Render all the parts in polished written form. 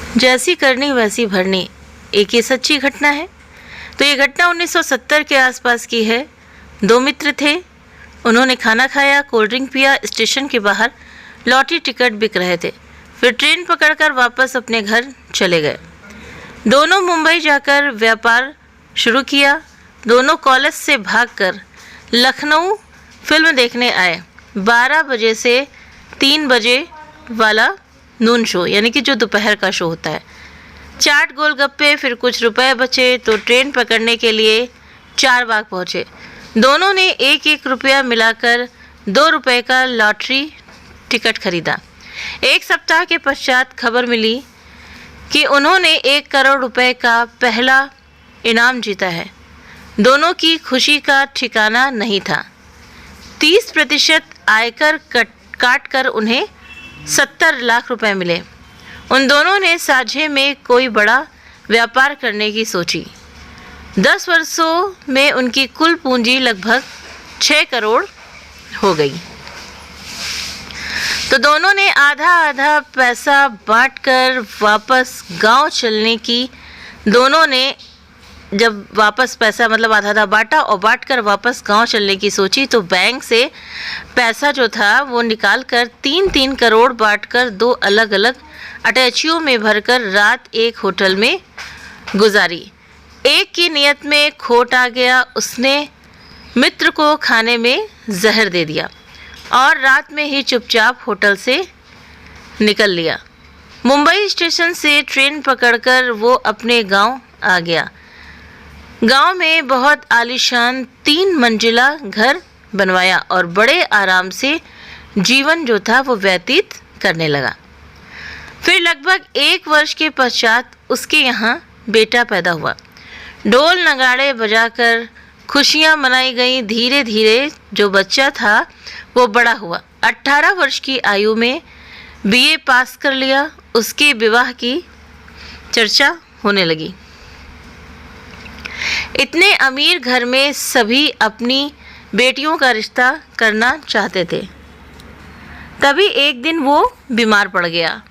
जैसी करनी वैसी भरनी, एक ये सच्ची घटना है। तो ये घटना 1970 के आसपास की है। दो मित्र थे, उन्होंने खाना खाया, कोल्ड ड्रिंक पिया, स्टेशन के बाहर लॉटरी टिकट बिक रहे थे। फिर ट्रेन पकड़कर वापस अपने घर चले गए। दोनों मुंबई जाकर व्यापार शुरू किया। दोनों कॉलेज से भागकर लखनऊ फिल्म देखने आए। 12 बजे से 3 बजे वाला नून शो, यानी कि जो दोपहर का शो होता है। चाट, गोलगप्पे, फिर कुछ रुपए बचे तो ट्रेन पकड़ने के लिए चारबाग पहुँचे। दोनों ने 1-1 रुपया मिलाकर 2 रुपये का लॉटरी टिकट खरीदा। 1 सप्ताह के पश्चात खबर मिली कि उन्होंने 1 करोड़ रुपए का पहला इनाम जीता है। दोनों की खुशी का ठिकाना नहीं था। 30% आयकर काट कर उन्हें 70 लाख रुपए मिले। उन दोनों ने साझे में कोई बड़ा व्यापार करने की सोची। 10 वर्षों में उनकी कुल पूंजी लगभग 6 करोड़ हो गई। तो दोनों ने आधा आधा पैसा बांटकर वापस गांव चलने की, दोनों ने जब वापस पैसा मतलब आधा आधा बांटा और बांटकर वापस गांव चलने की सोची, तो बैंक से पैसा जो था वो निकाल कर 3-3 करोड़ बांटकर 2 अलग अलग अटैचियों में भरकर रात एक होटल में गुजारी। एक की नियत में खोट आ गया, उसने मित्र को खाने में जहर दे दिया और रात में ही चुपचाप होटल से निकल लिया। मुंबई स्टेशन से ट्रेन पकड़कर वो अपने गांव आ गया। गांव में बहुत आलीशान 3 मंजिला घर बनवाया और बड़े आराम से जीवन जो था वो व्यतीत करने लगा। फिर लगभग 1 वर्ष के पश्चात उसके यहाँ बेटा पैदा हुआ। ढोल नगाड़े बजाकर खुशियाँ मनाई गईं। धीरे धीरे जो बच्चा था वो बड़ा हुआ। 18 वर्ष की आयु में बीए पास कर लिया। उसके विवाह की चर्चा होने लगी। इतने अमीर घर में सभी अपनी बेटियों का रिश्ता करना चाहते थे। तभी एक दिन वो बीमार पड़ गया।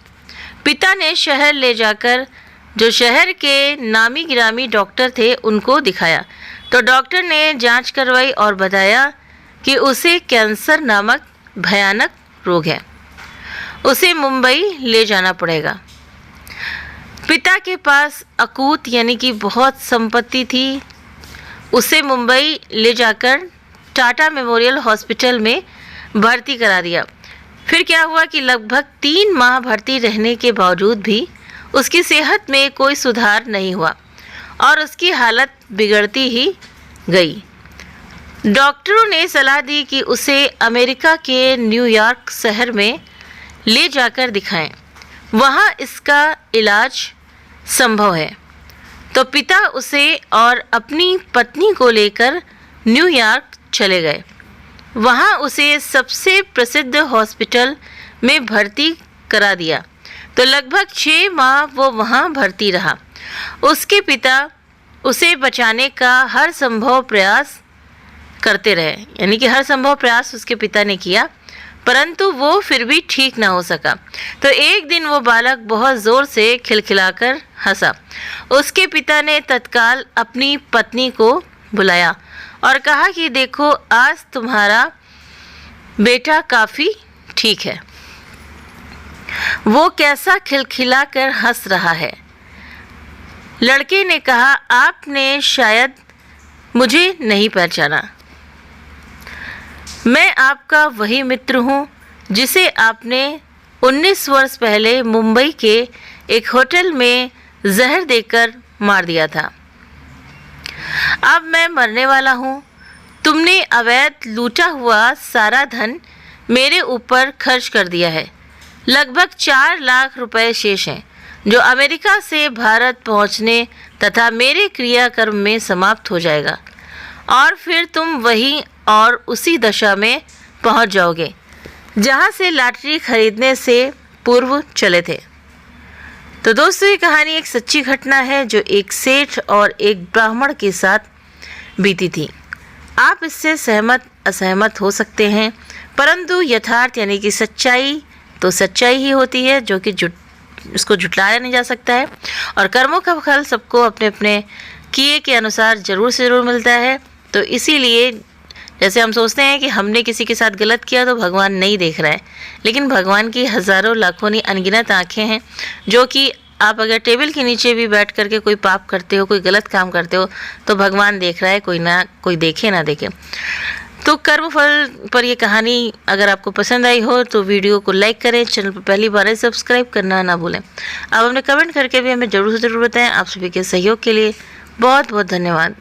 पिता ने शहर ले जाकर जो शहर के नामी गिरामी डॉक्टर थे उनको दिखाया। तो डॉक्टर ने जांच करवाई और बताया कि उसे कैंसर नामक भयानक रोग है, उसे मुंबई ले जाना पड़ेगा। पिता के पास अकूत यानी कि बहुत संपत्ति थी। उसे मुंबई ले जाकर टाटा मेमोरियल हॉस्पिटल में भर्ती करा दिया। फिर क्या हुआ कि लगभग 3 माह भर्ती रहने के बावजूद भी उसकी सेहत में कोई सुधार नहीं हुआ और उसकी हालत बिगड़ती ही गई। डॉक्टरों ने सलाह दी कि उसे अमेरिका के न्यूयॉर्क शहर में ले जाकर दिखाएं, वहाँ इसका इलाज संभव है। तो पिता उसे और अपनी पत्नी को लेकर न्यूयॉर्क चले गए। वहाँ उसे सबसे प्रसिद्ध हॉस्पिटल में भर्ती करा दिया। तो लगभग 6 माह वो वहाँ भर्ती रहा। उसके पिता उसे बचाने का हर संभव प्रयास करते रहे, यानी कि हर संभव प्रयास उसके पिता ने किया, परंतु वो फिर भी ठीक ना हो सका। तो एक दिन वो बालक बहुत ज़ोर से खिलखिलाकर हंसा। उसके पिता ने तत्काल अपनी पत्नी को बुलाया और कहा कि देखो, आज तुम्हारा बेटा काफ़ी ठीक है, वो कैसा खिलखिलाकर हंस रहा है। लड़के ने कहा, आपने शायद मुझे नहीं पहचाना, मैं आपका वही मित्र हूँ जिसे आपने 19 वर्ष पहले मुंबई के एक होटल में जहर देकर मार दिया था। अब मैं मरने वाला हूँ। तुमने अवैध लूटा हुआ सारा धन मेरे ऊपर खर्च कर दिया है। लगभग 4 लाख रुपए शेष हैं, जो अमेरिका से भारत पहुँचने तथा मेरे क्रियाकर्म में समाप्त हो जाएगा और फिर तुम वहीं और उसी दशा में पहुंच जाओगे जहां से लॉटरी खरीदने से पूर्व चले थे। तो दोस्तों, ये कहानी एक सच्ची घटना है जो एक सेठ और एक ब्राह्मण के साथ बीती थी। आप इससे सहमत असहमत हो सकते हैं, परंतु यथार्थ यानी कि सच्चाई तो सच्चाई ही होती है, जो कि इसको झुटलाया नहीं जा सकता है। और कर्मों का फल सबको अपने अपने किए के अनुसार ज़रूर से ज़रूर मिलता है। तो इसीलिए जैसे हम सोचते हैं कि हमने किसी के साथ गलत किया तो भगवान नहीं देख रहा है, लेकिन भगवान की हज़ारों लाखों नहीं अनगिनत आँखें हैं, जो कि आप अगर टेबल के नीचे भी बैठ करके कोई पाप करते हो, कोई गलत काम करते हो, तो भगवान देख रहा है, कोई ना कोई देखे ना देखे। तो कर्मफल पर ये कहानी अगर आपको पसंद आई हो तो वीडियो को लाइक करें, चैनल पर पहली बार है सब्सक्राइब करना ना भूलें। आप हमें कमेंट करके भी हमें ज़रूर से ज़रूर बताएं। आप सभी के सहयोग के लिए बहुत बहुत धन्यवाद।